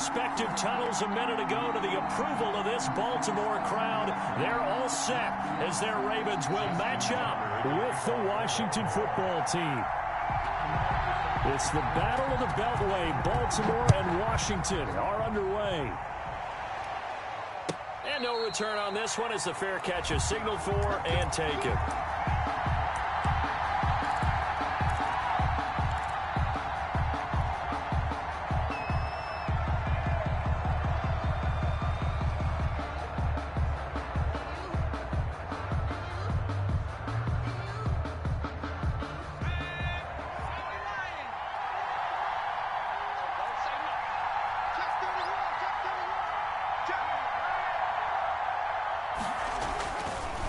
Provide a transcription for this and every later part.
respective tunnels a minute ago to the approval of this Baltimore crowd. They're all set as their Ravens will match up with the Washington football team. It's the Battle of the Beltway. Baltimore and Washington are underway. And no return on this one as the fair catch is signaled for and taken.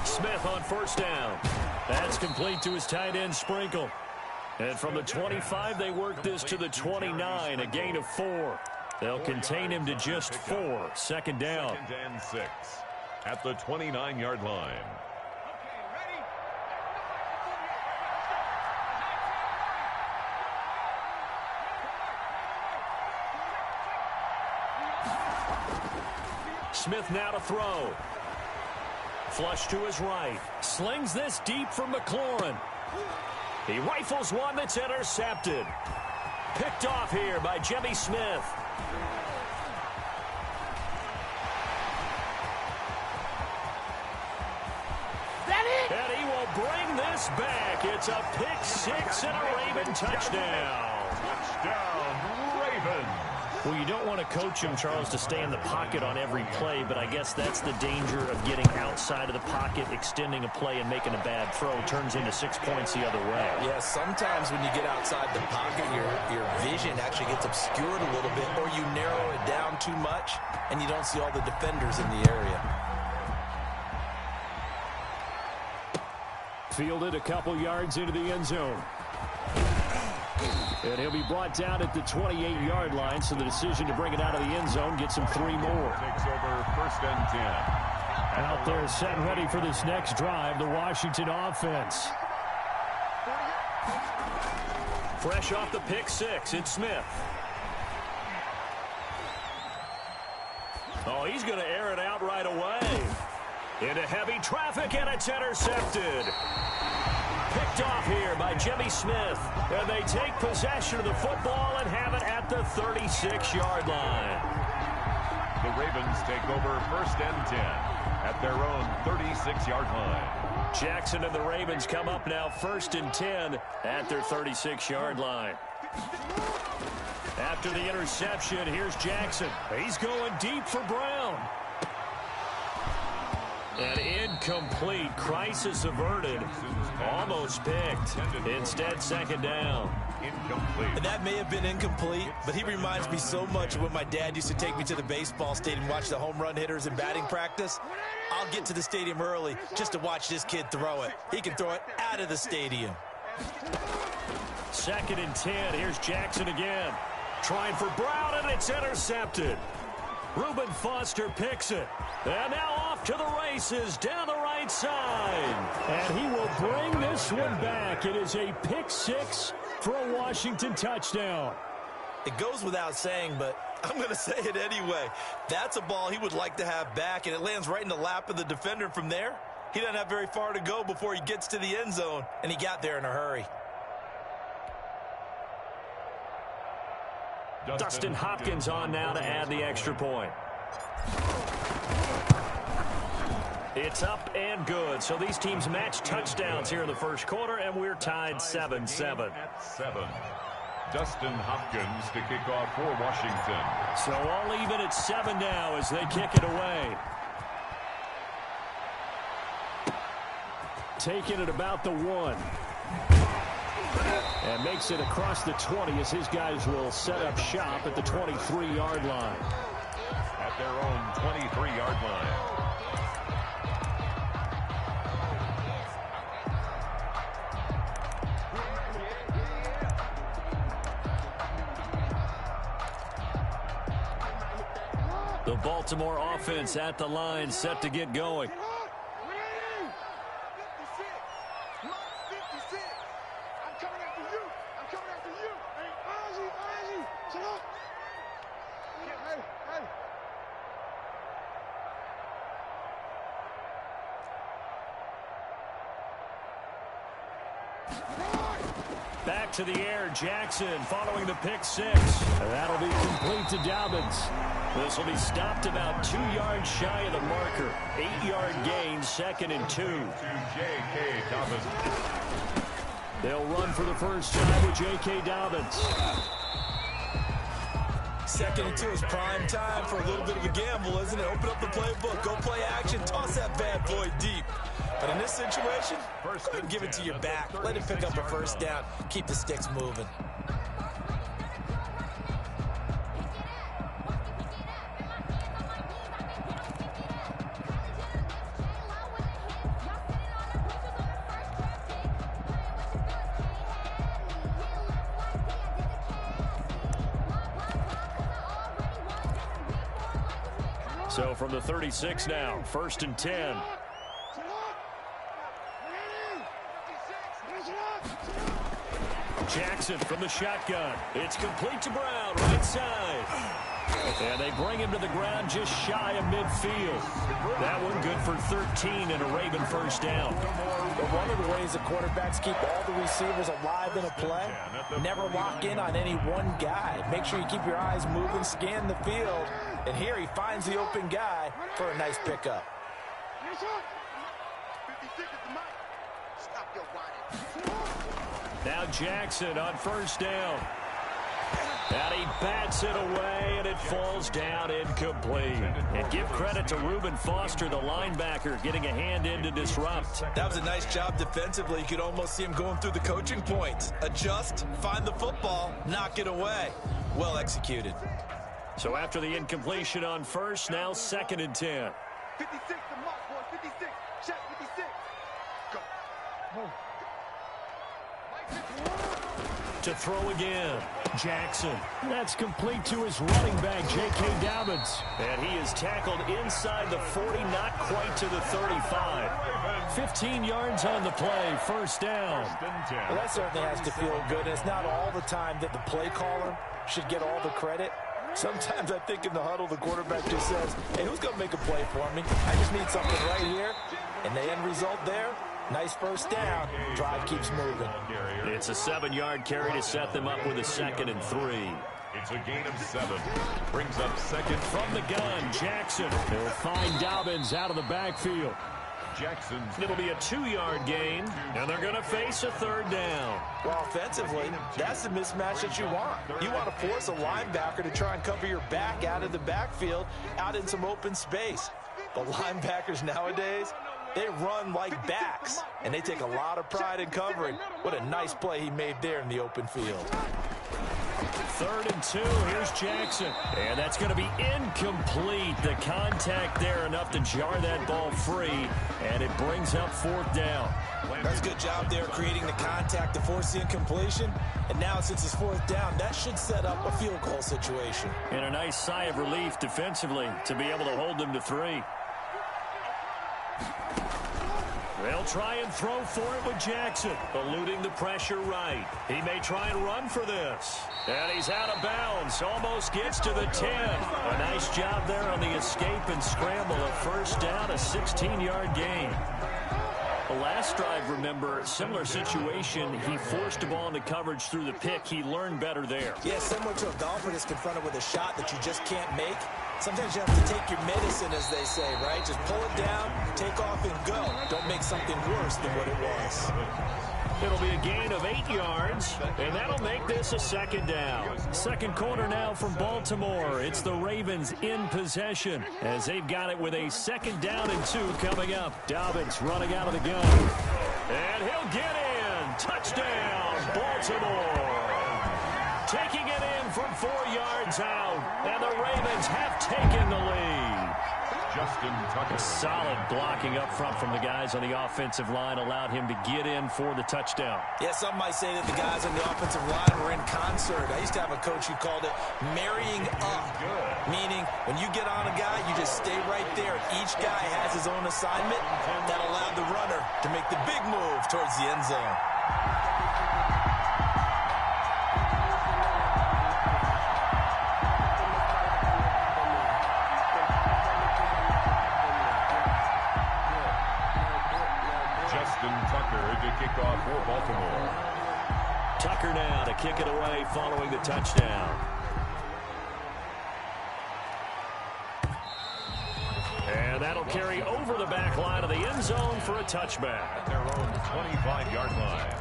Smith on first down. That's complete to his tight end, Sprinkle. And from the 25, they work this to the 29, a gain of 4. They'll contain him to just 4. Second down. 2nd and 6 at the 29-yard line. Smith now to throw. Flush to his right. Slings this deep from McLaurin. He rifles one that's intercepted. Picked off here by Jimmy Smith. And he will bring this back. It's a pick six and a Raven touchdown. Touchdown, Ravens. Well, you don't want to coach him, Charles, to stay in the pocket on every play, but I guess that's the danger of getting outside of the pocket, extending a play, and making a bad throw. Turns into 6 points the other way. Yeah, sometimes when you get outside the pocket, your vision actually gets obscured a little bit, or you narrow it down too much, and you don't see all the defenders in the area. Fielded a couple yards into the end zone. And he'll be brought down at the 28-yard line, so the decision to bring it out of the end zone gets him 3 more. Takes over 1st and 10. Out there set and ready for this next drive, the Washington offense. Fresh off the pick six, it's Smith. Oh, he's going to air it out right away. Into heavy traffic, and it's intercepted. Picked off here by Jimmy Smith. And they take possession of the football and have it at the 36-yard line. The Ravens take over 1st and 10 at their own 36-yard line. Jackson and the Ravens come up now 1st and 10 at their 36-yard line. After the interception, here's Jackson. He's going deep for Brown. And incomplete. Crisis averted. Almost picked. Instead, 2nd down. Incomplete. And that may have been incomplete, but he reminds me so much of when my dad used to take me to the baseball stadium and watch the home run hitters in batting practice. I'll get to the stadium early just to watch this kid throw it. He can throw it out of the stadium. 2nd and 10. Here's Jackson again. Trying for Brown, and it's intercepted. Reuben Foster picks it. And now off to the races down the right side. And he will bring this one back. It is a pick six for a Washington touchdown. It goes without saying, but I'm going to say it anyway. That's a ball he would like to have back, and it lands right in the lap of the defender. From there, he doesn't have very far to go before he gets to the end zone, and he got there in a hurry. Dustin Hopkins on now to add the extra point. It's up and good. So these teams match touchdowns here in the first quarter, and we're tied 7-7. At 7. Dustin Hopkins to kick off for Washington. So all even at 7 now as they kick it away. Taking it about the 1. And makes it across the 20 as his guys will set up shop at the 23-yard line. At their own 23-yard line. The Baltimore offense at the line, set to get going. Back to the air, Jackson following the pick six. That'll be complete to Dobbins. This will be stopped about 2 yards shy of the marker. 8-yard gain, 2nd and 2. J.K. Dobbins. They'll run for the first time with J.K. Dobbins. 2nd and 2 is prime time for a little bit of a gamble, isn't it? Open up the playbook, go play action, toss that bad boy deep. But in this situation, go ahead and give it to your back. Let him pick up a first down. Keep the sticks moving. So from the 36 now, 1st and 10. Jackson from the shotgun. It's complete to Brown, right side. And they bring him to the ground just shy of midfield. That one good for 13 and a Raven first down. But one of the ways the quarterbacks keep all the receivers alive in a play, never lock in on any one guy. Make sure you keep your eyes moving, scan the field. And here he finds the open guy for a nice pickup. Now Jackson on first down. And he bats it away, and it falls down incomplete. And give credit to Reuben Foster, the linebacker, getting a hand in to disrupt. That was a nice job defensively. You could almost see him going through the coaching points. Adjust, find the football, knock it away. Well executed. So after the incompletion on first, now 2nd and 10. 56 to mark, boy. 56. Check 56. Go. To throw again, Jackson. That's complete to his running back, J.K. Dobbins. And he is tackled inside the 40, not quite to the 35. 15 yards on the play, first down. Well, that certainly has to feel good. It's not all the time that the play caller should get all the credit. Sometimes I think in the huddle, the quarterback just says, hey, who's going to make a play for me? I just need something right here. And the end result there, nice first down. Drive keeps moving. It's a 7-yard carry to set them up with a 2nd and 3. It's a gain of 7. Brings up 2nd. From the gun, Jackson. They'll find Dobbins out of the backfield. Jackson. It'll be a 2-yard gain, and they're going to face a 3rd down. Well, offensively, that's the mismatch that you want. You want to force a linebacker to try and cover your back out of the backfield, out in some open space. But linebackers nowadays, they run like backs, and they take a lot of pride in covering. What a nice play he made there in the open field. 3rd and 2, here's Jackson. And that's going to be incomplete. The contact there enough to jar that ball free, and it brings up 4th down. That's a good job there creating the contact to force the incompletion. And now since it's 4th down, that should set up a field goal situation. And a nice sigh of relief defensively to be able to hold them to 3. They'll try and throw for it with Jackson, eluding the pressure right. He may try and run for this. And he's out of bounds, almost gets to the 10. A nice job there on the escape and scramble. A first down, a 16-yard gain. The last drive, remember, similar situation. He forced a ball into coverage through the pick. He learned better there. Yeah, similar to a golfer that's confronted with a shot that you just can't make. Sometimes you have to take your medicine, as they say, right? Just pull it down, take off, and go. Don't make something worse than what it was. It'll be a gain of 8 yards, and that'll make this a 2nd down. 2nd quarter now from Baltimore. It's the Ravens in possession as they've got it with a 2nd down and 2 coming up. Dobbins running out of the gun. And he'll get in. Touchdown, Baltimore. Taking it in from 4 yards out, and the Ravens have taken the lead. Justin Tucker. Solid blocking up front from the guys on the offensive line allowed him to get in for the touchdown. Yeah, some might say that the guys on the offensive line were in concert. I used to have a coach who called it marrying up, meaning when you get on a guy, you just stay right there. Each guy has his own assignment. That allowed the runner to make the big move towards the end zone. Justin Tucker to kick off for Baltimore. Tucker now to kick it away following the touchdown. And that'll carry over the back line of the end zone for a touchback. At their own 25-yard line.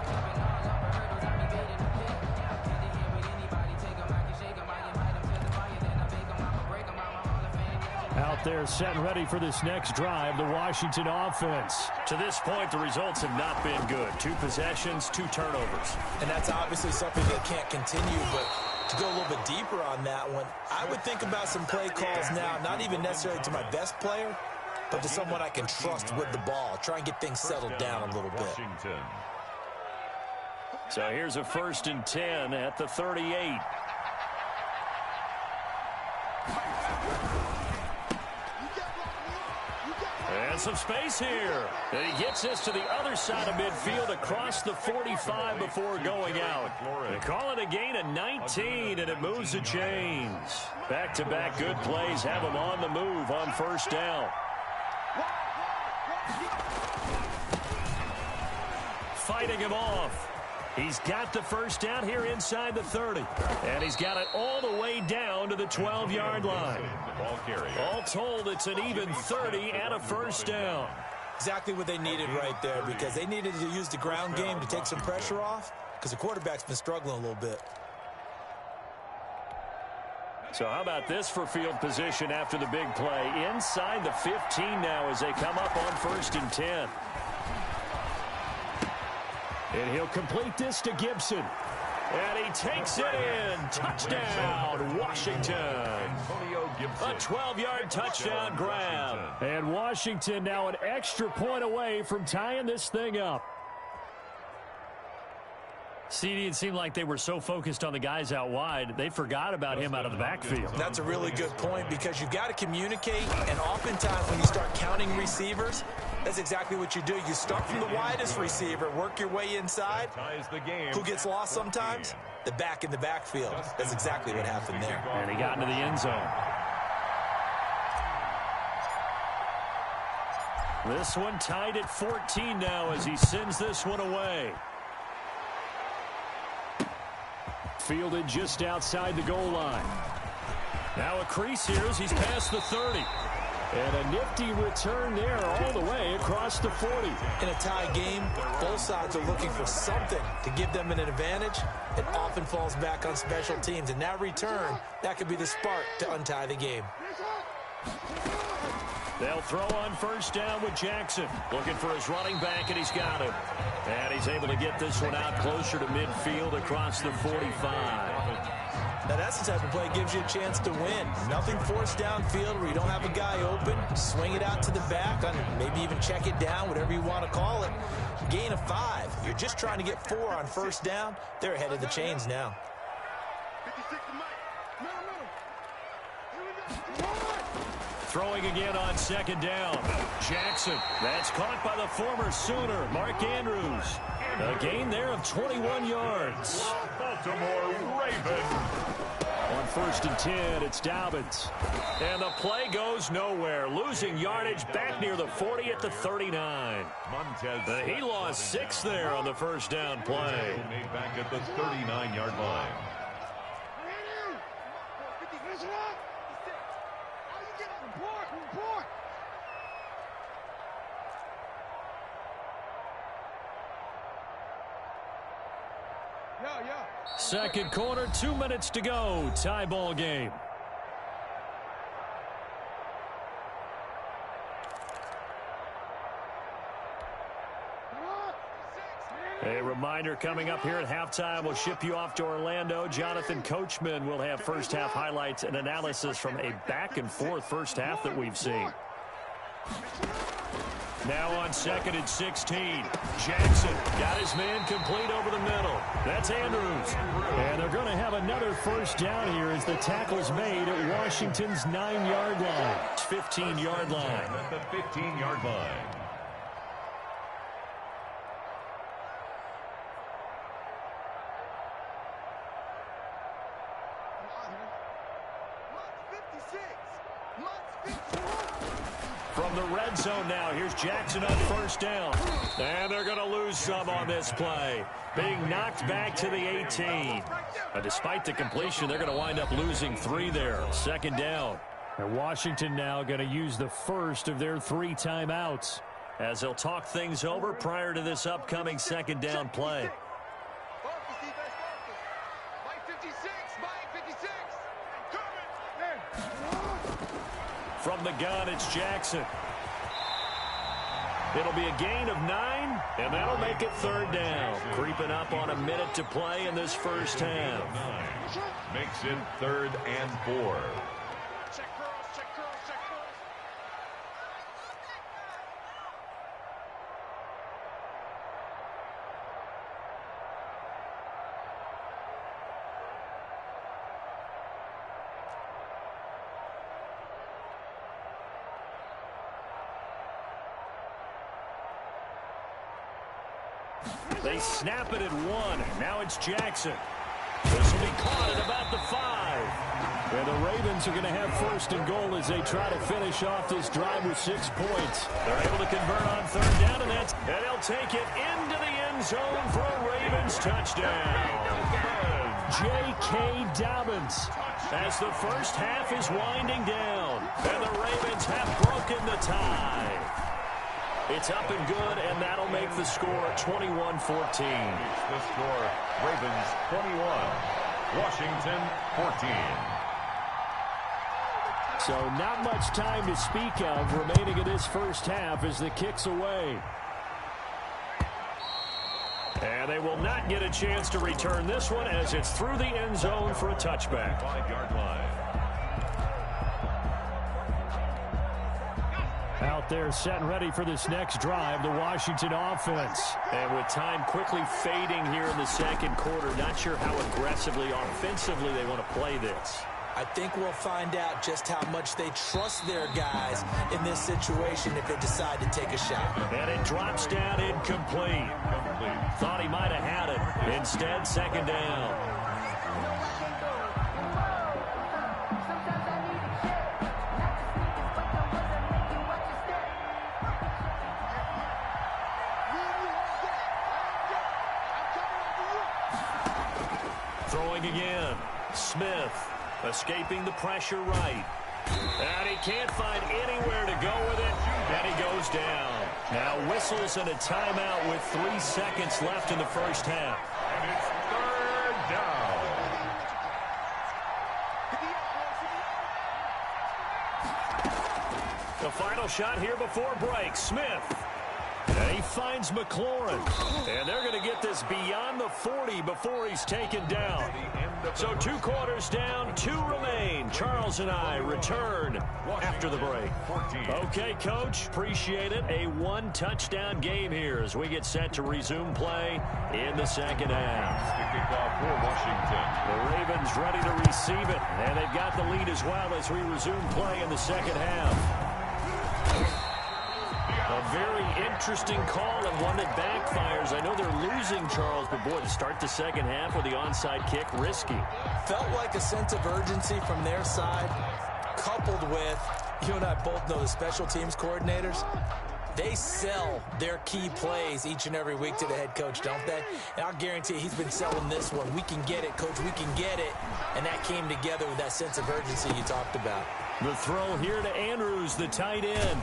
Out there set and ready for this next drive, the Washington offense. To this point, the results have not been good. 2 possessions, 2 turnovers. And that's obviously something that can't continue, but to go a little bit deeper on that one, I would think about some play calls now, not even necessarily to my best player, but to someone I can trust with the ball. Try and get things settled down a little bit. So here's a 1st and 10 at the 38. And some space here. And he gets this to the other side of midfield across the 45 before going out. They call it a gain of 19, and it moves the chains. Back-to-back good plays have him on the move on 1st down. Fighting him off. He's got the 1st down here inside the 30. And he's got it all the way down to the 12-yard line. All told, it's an even 30 and a 1st down. Exactly what they needed right there, because they needed to use the ground game to take some pressure off, because the quarterback's been struggling a little bit. So how about this for field position after the big play? Inside the 15 now as they come up on 1st and 10. And he'll complete this to Gibson. And he takes it in. Touchdown, Washington. A 12-yard touchdown grab. And Washington now an extra point away from tying this thing up. CD, it seemed like they were so focused on the guys out wide, they forgot about him out of the backfield. That's a really good point, because you've got to communicate, and oftentimes when you start counting receivers, that's exactly what you do. You start from the widest receiver, work your way inside. Who gets lost sometimes? The back in the backfield. That's exactly what happened there. And he got into the end zone. This one tied at 14 now as he sends this one away. Fielded just outside the goal line. Now a crease here as he's past the 30. And a nifty return there all the way across the 40. In a tie game, both sides are looking for something to give them an advantage. It often falls back on special teams. And that return, that could be the spark to untie the game. They'll throw on 1st down with Jackson. Looking for his running back, and he's got him. And he's able to get this one out closer to midfield across the 45. Now that's the type of play that gives you a chance to win. Nothing forced downfield where you don't have a guy open. Swing it out to the back, maybe even check it down, whatever you want to call it. Gain of 5. You're just trying to get 4 on 1st down. They're ahead of the chains now. 56 to Mike. Throwing again on 2nd down. Jackson. That's caught by the former Sooner, Mark Andrews. A gain there of 21 yards. Baltimore Ravens. On 1st and 10, it's Dobbins. And the play goes nowhere. Losing yardage back near the 40 at the 39. He lost 6 there on the 1st down play. Made back at the 39-yard line. Second quarter, 2 minutes to go. Tie ball game. A reminder coming up here at halftime. We'll ship you off to Orlando. Jonathan Coachman will have first half highlights and analysis from a back-and-forth first half that we've seen. Now on 2nd and 16. Jackson got his man complete over the middle. That's Andrews. And they're going to have another 1st down here as the tackle's made at Washington's 9-yard line. 15-yard line. At the 15-yard line. From the red zone now, here's Jackson on first down. And they're going to lose some on this play. Being knocked back to the 18. Despite the completion, they're going to wind up losing 3 there. Second down. And Washington now going to use the first of their 3 timeouts as they'll talk things over prior to this upcoming second down play. From the gun, it's Jackson. It'll be a gain of 9, and that'll make it third down. Creeping up on a minute to play in this first half. Makes it 3rd and 4. They snap it at 1. Now it's Jackson. This will be caught at about the 5. And the Ravens are going to have first and goal as they try to finish off this drive with 6 points. They're able to convert on third down, and they'll take it into the end zone for a Ravens touchdown. J.K. Dobbins as the first half is winding down. And the Ravens have broken the tie. It's up and good, and that'll make the score 21-14. The score, Ravens 21, Washington 14. So not much time to speak of remaining in this first half as the kick's away. And they will not get a chance to return this one as it's through the end zone for a touchback. 5-yard line. Out there set and ready for this next drive, the Washington offense. And with time quickly fading here in the second quarter, not sure how aggressively, offensively they want to play this. I think we'll find out just how much they trust their guys in this situation if they decide to take a shot. And it drops down incomplete. Thought he might have had it. Instead, second down. Throwing again. Smith escaping the pressure right. And he can't find anywhere to go with it. And he goes down. Now whistles and a timeout with 3 seconds left in the first half. And it's third down. The final shot here before break. Smith. And he finds McLaurin. And they're going to get this beyond the 40 before he's taken down. So 2 quarters down, 2 remain. Charles and I return after the break. Okay, Coach, appreciate it. A 1-touchdown game here as we get set to resume play in the second half. The kickoff for Washington. The Ravens ready to receive it. And they've got the lead as well as we resume play in the second half. A very interesting call and one that backfires. I know they're losing, Charles, but boy, to start the second half with the onside kick, risky. Felt like a sense of urgency from their side, coupled with, you and I both know the special teams coordinators. They sell their key plays each and every week to the head coach, don't they? And I'll guarantee you he's been selling this one. We can get it, Coach, we can get it. And that came together with that sense of urgency you talked about. The throw here to Andrews, the tight end.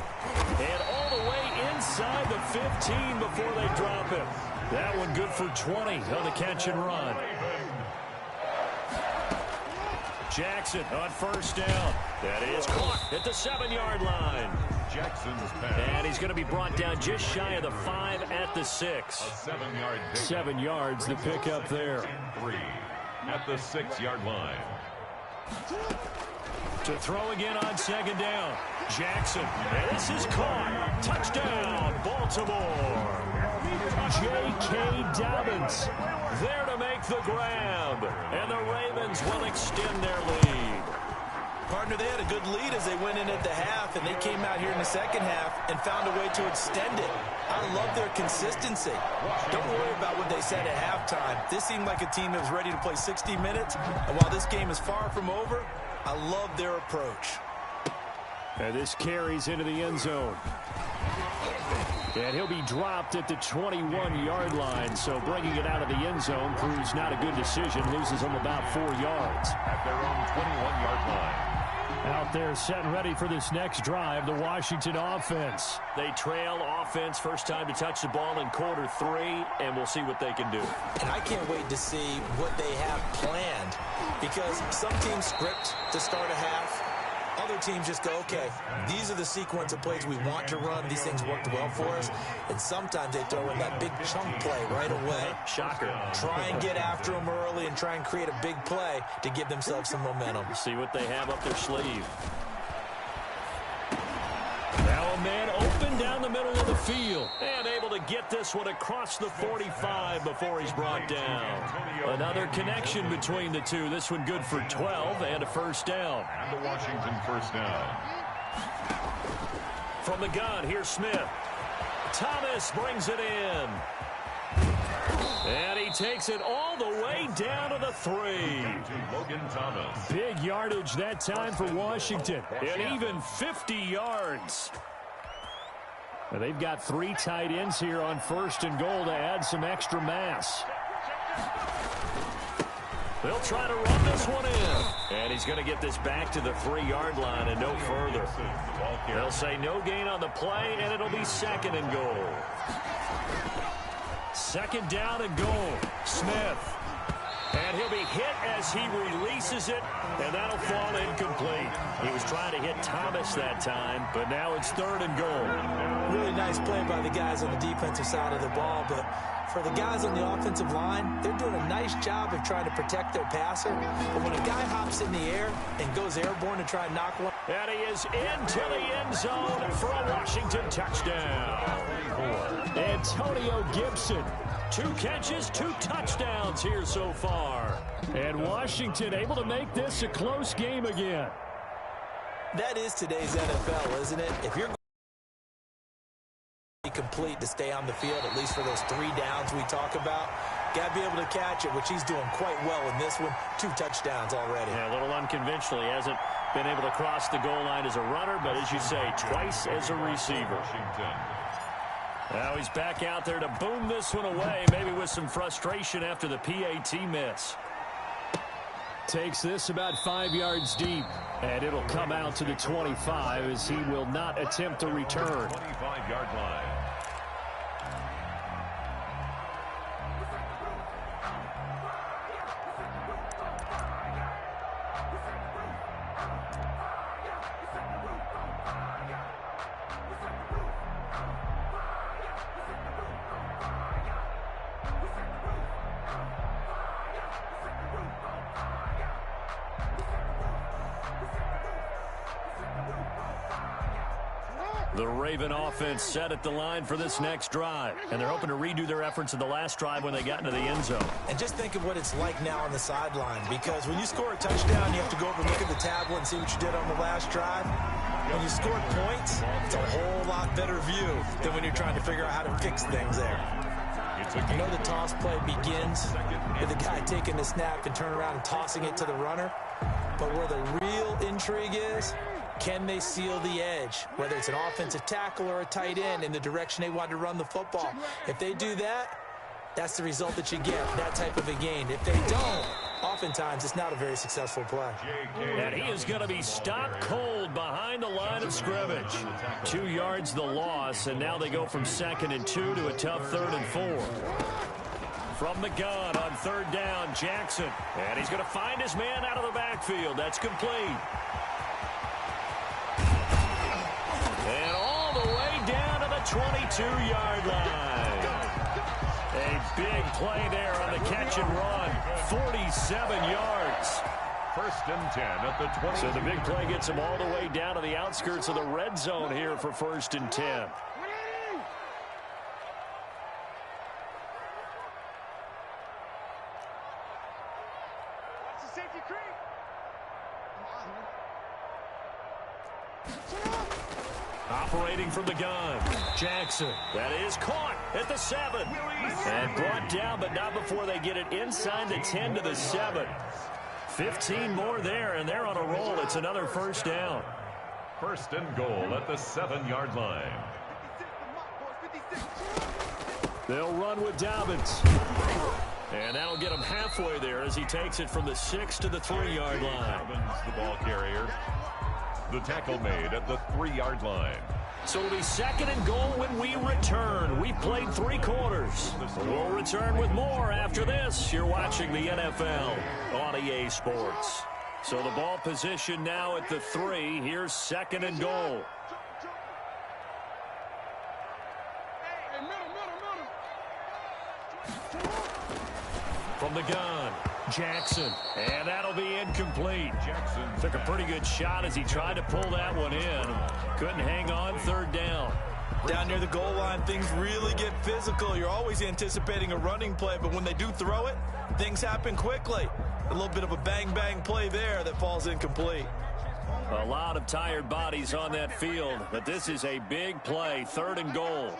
And all the way inside the 15 before they drop him. That one good for 20 on the catch and run. Jackson on first down. That is caught at the 7-yard line. Jackson's pass. And he's going to be brought down just shy of the 5 at the 6. A 7-yard pick. 7 yards the pick up there. 3 at the 6-yard line. To throw again on second down. Jackson. And this is caught. Touchdown, Baltimore. J.K. Dobbins there to make the grab. And the Ravens will extend their lead. Partner, they had a good lead as they went in at the half, and they came out here in the second half and found a way to extend it. I love their consistency. Don't worry about what they said at halftime. This seemed like a team that was ready to play 60 minutes, and while this game is far from over, I love their approach. And this carries into the end zone. And he'll be dropped at the 21-yard line. So bringing it out of the end zone proves not a good decision. Loses them about 4 yards. At their own 21-yard line. Out there set and ready for this next drive, the Washington offense. They trail offense, first time to touch the ball in quarter 3, and we'll see what they can do. And I can't wait to see what they have planned, because some teams script to start a half. Other teams just go, okay, these are the sequence of plays we want to run. These things worked well for us. And sometimes they throw in that big chunk play right away. Shocker. Try and get after them early and try and create a big play to give themselves some momentum. See what they have up their sleeve. Now a man open down the middle of the field. And able to get this one across the 45 before he's brought down. Another connection between the two. This one good for 12 and a first down. And the Washington first down. From the gun, here's Smith. Thomas brings it in. And he takes it all the way down to the 3. Logan Thomas. Big yardage that time for Washington. And even 50 yards. And they've got 3 tight ends here on first and goal to add some extra mass. They'll try to run this one in. And he's going to get this back to the 3-yard line and no further. They'll say no gain on the play, and it'll be second and goal. Second down and goal. Smith. And he'll be hit as he releases it, and that'll fall incomplete. He was trying to hit Thomas that time, but now it's third and goal. Really nice play by the guys on the defensive side of the ball, but for the guys on the offensive line, they're doing a nice job of trying to protect their passer. But when a guy hops in the air and goes airborne to try and knock one. And he is into the end zone for a Washington touchdown. Antonio Gibson. 2 catches, 2 touchdowns here so far. And Washington able to make this a close game again. That is today's NFL, isn't it? If you're complete to stay on the field, at least for those 3 downs we talk about, got to be able to catch it, which he's doing quite well in this one. 2 touchdowns already. Yeah, a little unconventional. He hasn't been able to cross the goal line as a runner, but as you say, twice as a receiver. Now he's back out there to boom this one away, maybe with some frustration after the PAT miss. Takes this about 5 yards deep, and it'll come out to the 25 as he will not attempt to return. 25-yard line. The Raven offense set at the line for this next drive. And they're hoping to redo their efforts in the last drive when they got into the end zone. And just think of what it's like now on the sideline, because when you score a touchdown, you have to go over and look at the tablet and see what you did on the last drive. When you scored points, it's a whole lot better view than when you're trying to figure out how to fix things there. I know the toss play begins with the guy taking the snap and turn around and tossing it to the runner. But where the real intrigue is, can they seal the edge, whether it's an offensive tackle or a tight end, in the direction they want to run the football? If they do that, that's the result that you get, that type of a gain. If they don't, oftentimes it's not a very successful play. And he is going to be stopped cold behind the line of scrimmage. 2 yards the loss, and now they go from 2nd and 2 to a tough 3rd and 4. From the gun on 3rd down, Jackson. And he's going to find his man out of the backfield. That's complete. And all the way down to the 22-yard line. A big play there on the catch and run. 47 yards. 1st and 10 at the 20. So the big play gets him all the way down to the outskirts of the red zone here for 1st and 10. Watch the safety creep. Operating from the gun, Jackson. That is caught at the 7. And brought down, but not before they get it inside the 10 to the 7. 15 more there, and they're on a roll. It's another 1st down. First and goal at the 7-yard line. They'll run with Dobbins. And that'll get him halfway there as he takes it from the 6 to the 3-yard line. Dobbins, the ball carrier. The tackle made at the 3-yard line. So it'll be second and goal when we return. We've played 3 quarters. We'll return with more after this. You're watching the NFL on EA Sports. So the ball position now at the 3. Here's second and goal. From the gun, Jackson, and that'll be incomplete. Jackson took a pretty good shot as he tried to pull that one in. Couldn't hang on, third down. Down near the goal line, things really get physical. You're always anticipating a running play, but when they do throw it, things happen quickly. A little bit of a bang-bang play there that falls incomplete. A lot of tired bodies on that field, but this is a big play, third and goal.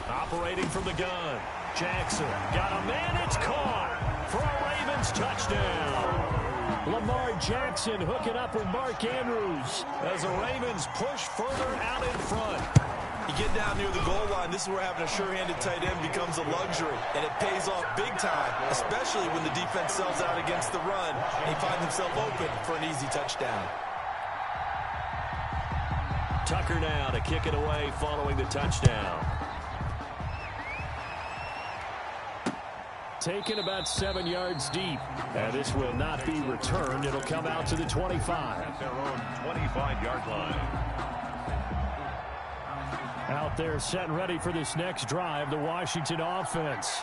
Operating from the gun, Jackson got a man, it's caught for a Ravens touchdown. Lamar Jackson hooking up with Mark Andrews as the Ravens push further out in front. You get down near the goal line, this is where having a sure-handed tight end becomes a luxury, and it pays off big time, especially when the defense sells out against the run, and he finds himself open for an easy touchdown. Tucker now to kick it away following the touchdown. Taken about 7 yards deep. And this will not be returned. It'll come out to the 25. At their own 25-yard line. Out there set and ready for this next drive, the Washington offense.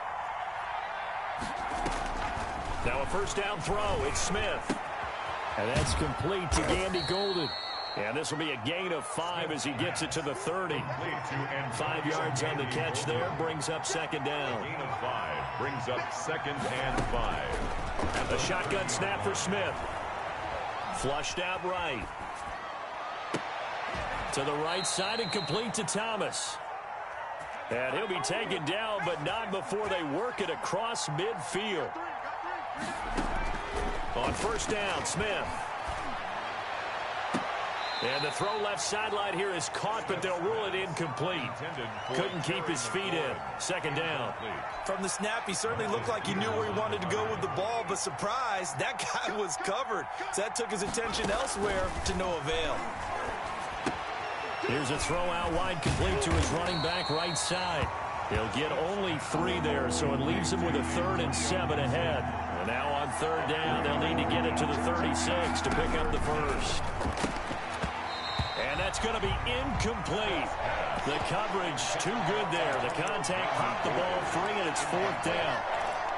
Now a first down throw. It's Smith. And that's complete to Gandy Golden. And this will be a gain of 5 as he gets it to the 30. 5 yards on the catch there, brings up second down. Gain of 5 brings up second and 5. A shotgun snap for Smith. Flushed out right. To the right side and complete to Thomas. And he'll be taken down, but not before they work it across midfield. On first down, Smith. And the throw left sideline here is caught, but they'll rule it incomplete. Couldn't keep his feet in. Second down. From the snap, he certainly looked like he knew where he wanted to go with the ball, but surprise, that guy was covered. So that took his attention elsewhere to no avail. Here's a throw out wide, complete to his running back right side. He'll get only 3 there, so it leaves him with a 3rd and 7 ahead. And now on third down, they'll need to get it to the 36 to pick up the first. And that's going to be incomplete. The coverage too good there. The contact popped the ball free, and it's 4th down.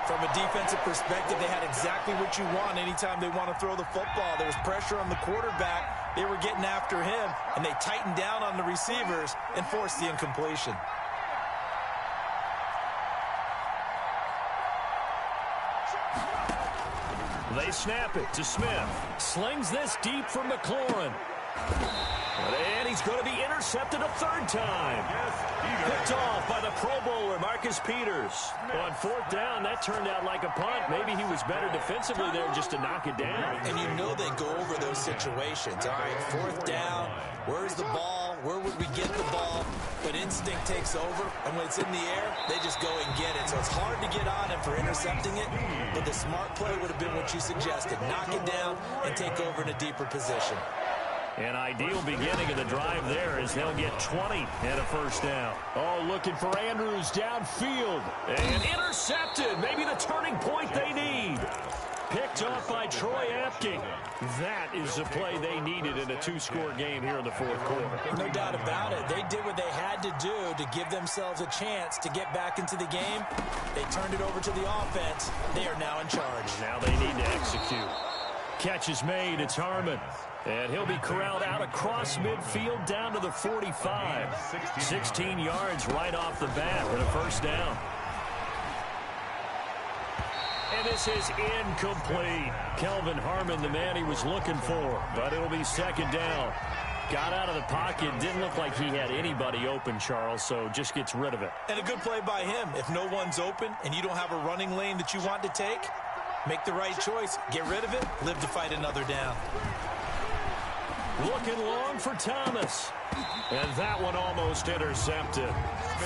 From a defensive perspective, they had exactly what you want anytime they want to throw the football. There was pressure on the quarterback. They were getting after him, and they tightened down on the receivers and forced the incompletion. They snap it to Smith. Slings this deep from McLaurin. And he's going to be intercepted a 3rd time. Picked off by the Pro Bowler, Marcus Peters. On 4th down, that turned out like a punt. Maybe he was better defensively there just to knock it down. And you know they go over those situations. All right, 4th down, where's the ball? Where would we get the ball? But instinct takes over, and when it's in the air, they just go and get it. So it's hard to get on him for intercepting it, but the smart play would have been what you suggested. Knock it down and take over in a deeper position. An ideal beginning of the drive there as they'll get 20 and a first down. Oh, looking for Andrews downfield. And intercepted. Maybe the turning point they need. Picked off by Troy Apke. That is the play they needed in a 2-score game here in the 4th quarter. No doubt about it. They did what they had to do to give themselves a chance to get back into the game. They turned it over to the offense. They are now in charge. Now they need to execute. Catch is made. It's Harmon. And he'll be corralled out across midfield down to the 45. 16 yards right off the bat with a first down. And this is incomplete. Kelvin Harmon, the man he was looking for, but it'll be second down. Got out of the pocket. Didn't look like he had anybody open, Charles, so just gets rid of it. And a good play by him. If no one's open and you don't have a running lane that you want to take, make the right choice. Get rid of it. Live to fight another down. Looking long for Thomas. And that one almost intercepted.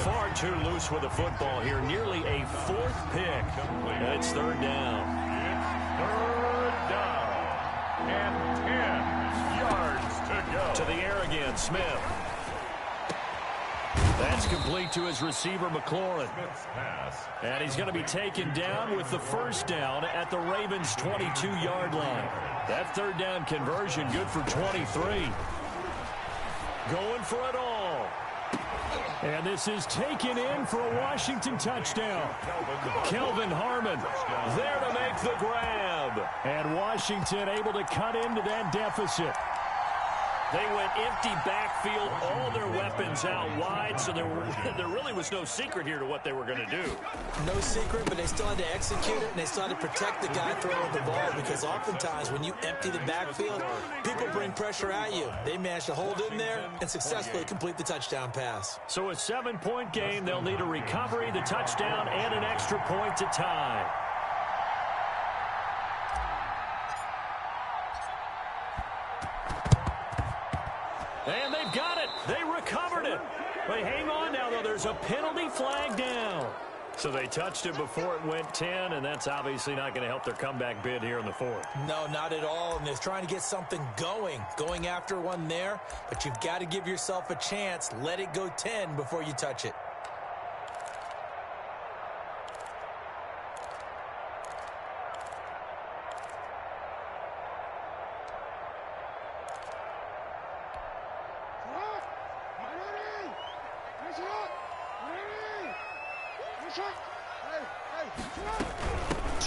Far too loose with the football here. Nearly a fourth pick. And it's third down. Third down. And 10 yards to go. To the air again, Smith. That's complete to his receiver, McLaurin. And he's going to be taken down with the first down at the Ravens' 22-yard line. That third down conversion good for 23. Going for it all. And this is taken in for a Washington touchdown. Kelvin Harmon there to make the grab. And Washington able to cut into that deficit. They went empty backfield, all their weapons out wide, so there really was no secret here to what they were going to do. No secret, but they still had to execute it, and they still had to protect the guy throwing the ball, because oftentimes when you empty the backfield, people bring pressure at you. They managed to hold in there and successfully complete the touchdown pass. So a 7-point game. They'll need a recovery, the touchdown, and an extra point to tie. And they've got it. They recovered it. But hang on now, though. There's a penalty flag down. So they touched it before it went 10, and that's obviously not going to help their comeback bid here in the fourth. No, not at all. And they're trying to get something going after one there. But you've got to give yourself a chance. Let it go 10 before you touch it.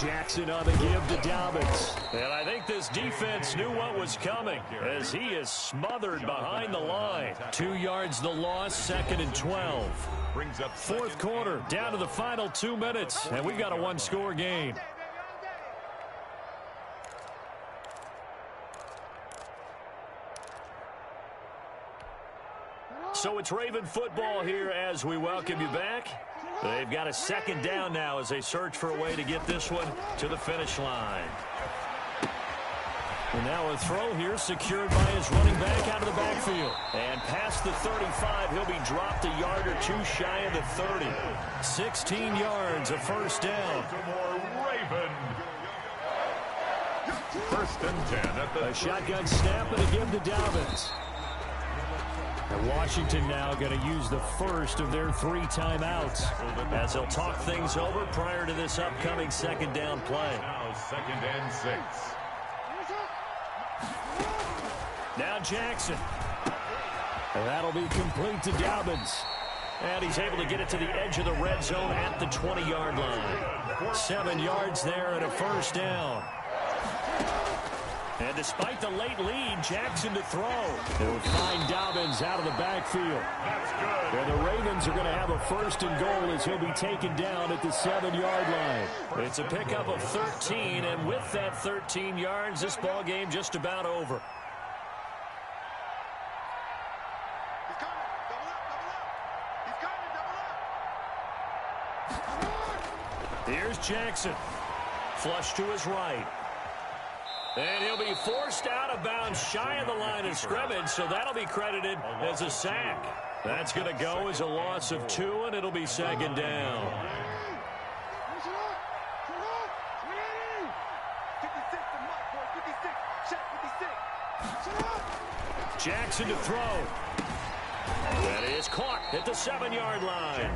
Jackson on the give to Dobbins. And I think this defense knew what was coming as he is smothered behind the line. 2 yards the loss, 2nd and 12. Fourth quarter, down to the final 2 minutes, and we've got a one-score game. So it's Raven football here as we welcome you back. They've got a second down now as they search for a way to get this one to the finish line. And now a throw here secured by his running back out of the backfield. And past the 35, he'll be dropped a yard or two shy of the 30. 16 yards, a first down. Raven. First and 10 at the A shotgun snap and a give to Dobbins. And Washington now going to use the first of their 3 timeouts as they'll talk things over prior to this upcoming second down play. Now 2nd and 6. Now Jackson. And that'll be complete to Dobbins. And he's able to get it to the edge of the red zone at the 20-yard line. 7 yards there and a first down. And despite the late lead, Jackson to throw. They'll find Dobbins out of the backfield. That's good. And the Ravens are going to have a first and goal as he'll be taken down at the 7-yard line. It's a pickup of 13, and with that 13 yards, this ball game just about over. He's coming. Double up. He's coming. Double up. Here's Jackson. Flush to his right. And he'll be forced out of bounds shy of the line of scrimmage, so that'll be credited as a sack. That's going to go as a loss of 2, and it'll be second down. 56 to Mike, boy. 56. Check 56. Jackson to throw. That is caught at the 7-yard line.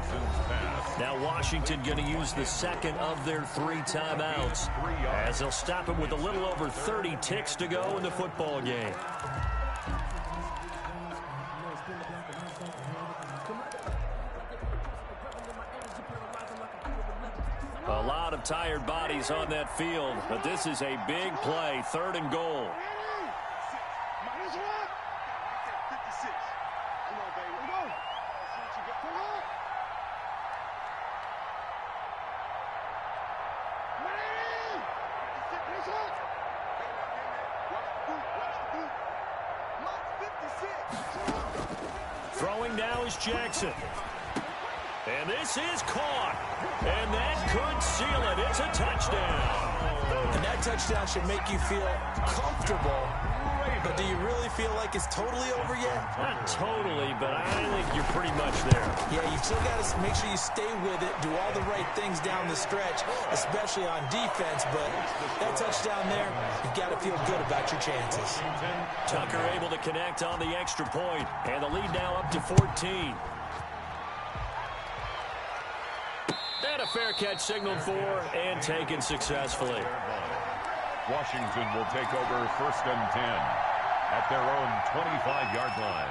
Now Washington going to use the second of their 3 timeouts as they'll stop him with a little over 30 ticks to go in the football game. A lot of tired bodies on that field, but this is a big play, 3rd and goal. now is Jackson. And this is caught. And that could seal it. It's a touchdown. And that touchdown should make you feel comfortable. But do you really feel like it's totally over yet? Not totally, but I think you're pretty much there. Yeah, you've still got to make sure you stay with it, do all the right things down the stretch, especially on defense. But that touchdown there, you've got to feel good about your chances. Tucker able to connect on the extra point, and the lead now up to 14. And a fair catch signaled for and taken successfully. Washington will take over 1st and 10 at their own 25-yard line.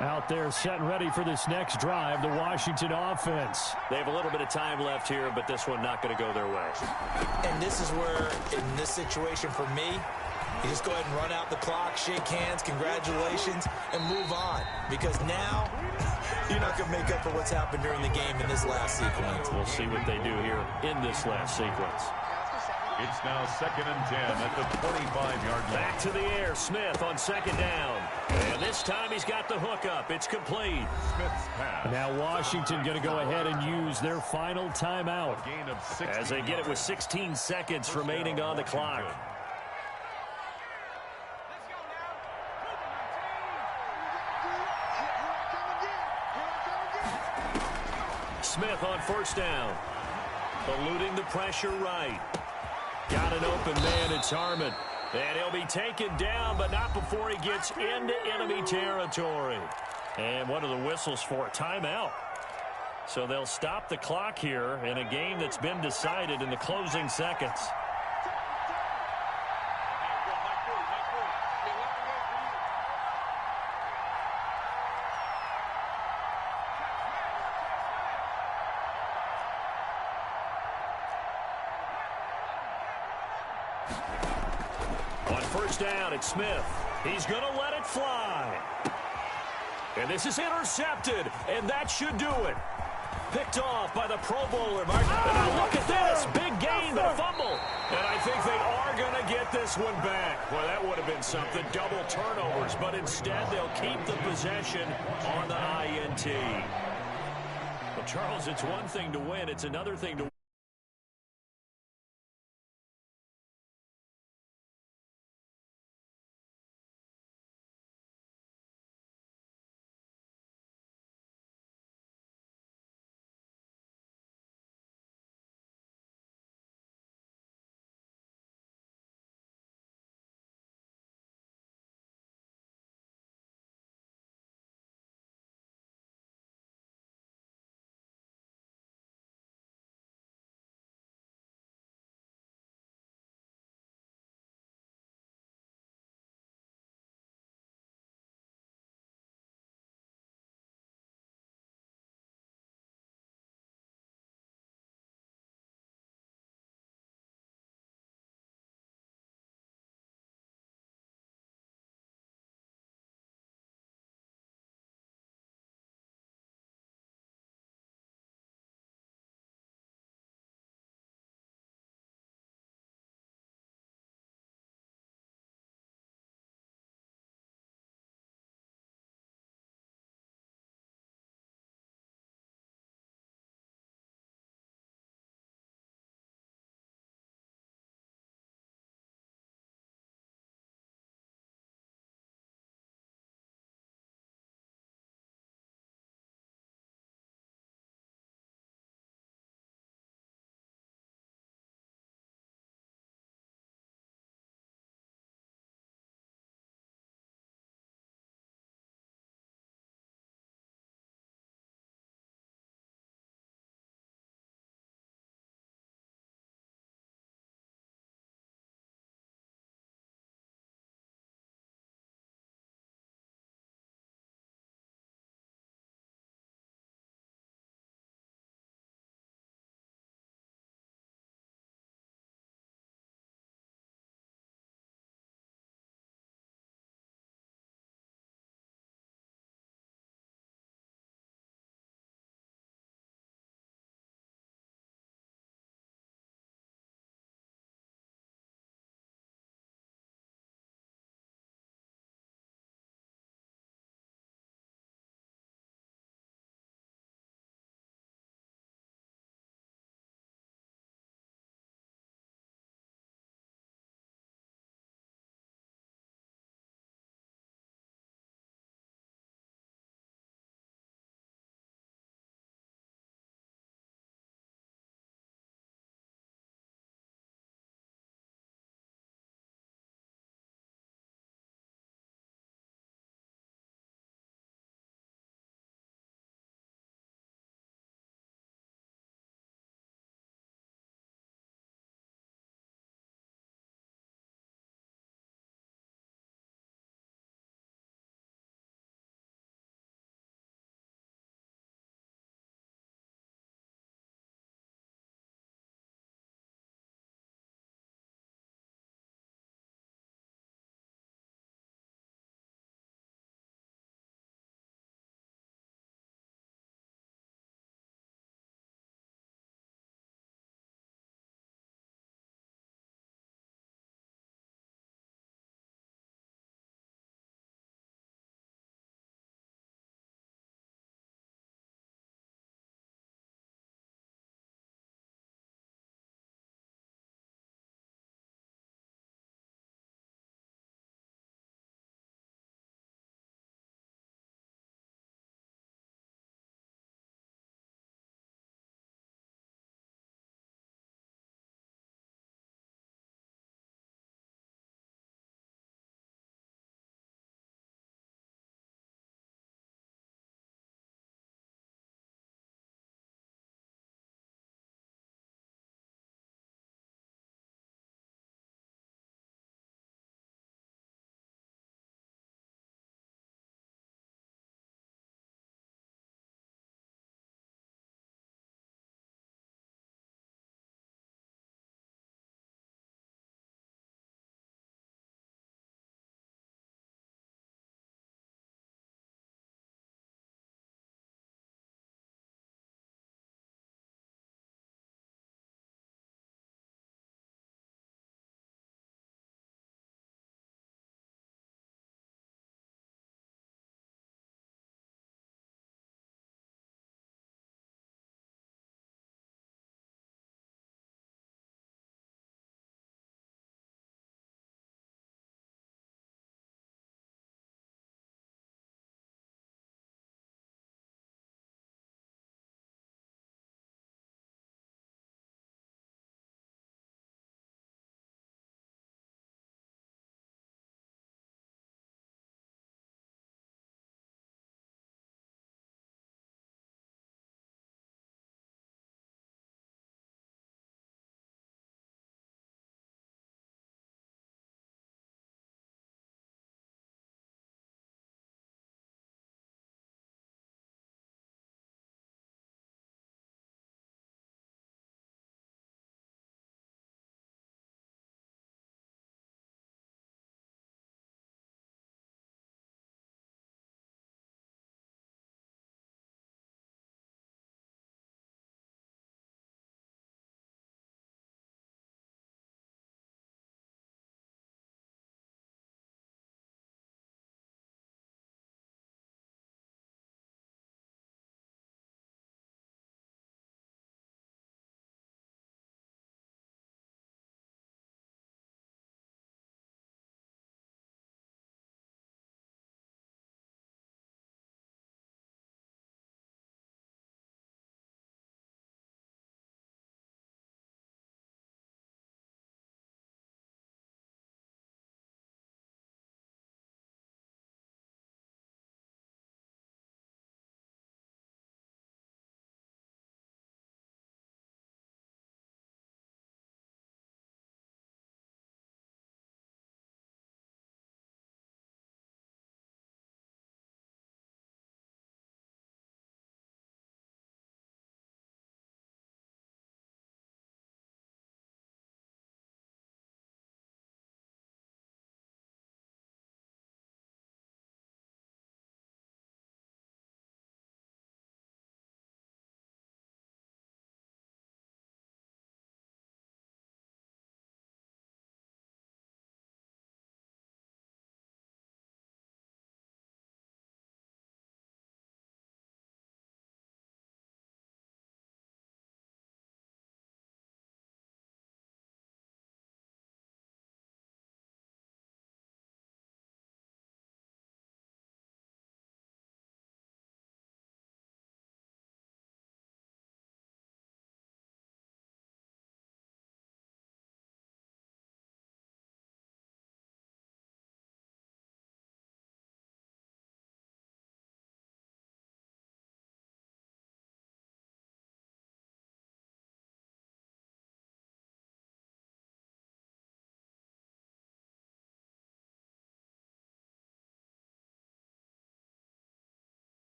Out there setting ready for this next drive, the Washington offense. They have a little bit of time left here, but this one not going to go their way. And this is where, in this situation for me, you just go ahead and run out the clock, shake hands, congratulations, and move on. Because now, you're not going to make up for what's happened during the game in this last sequence. We'll see what they do here in this last sequence. It's now 2nd and 10 at the 25-yard line. Back to the air, Smith on 2nd down. And this time he's got the hookup. It's complete. Smith's pass. Now Washington going to go ahead and use their final timeout A gain of 16 as they get it with 16 seconds remaining on the clock. Smith on 1st down. Eluding the pressure right. Got an open man, it's Harmon. And he'll be taken down, but not before he gets into enemy territory. And what are the whistles for? Timeout. So they'll stop the clock here in a game that's been decided in the closing seconds. On 1st down, it's Smith. He's going to let it fly. And this is intercepted, and that should do it. Picked off by the Pro Bowler, Mark. And now look at this. Big gain, but a fumble. And I think they are going to get this one back. Well, that would have been something. Double turnovers, but instead they'll keep the possession on the INT. Well, Charles, it's one thing to win. It's another thing to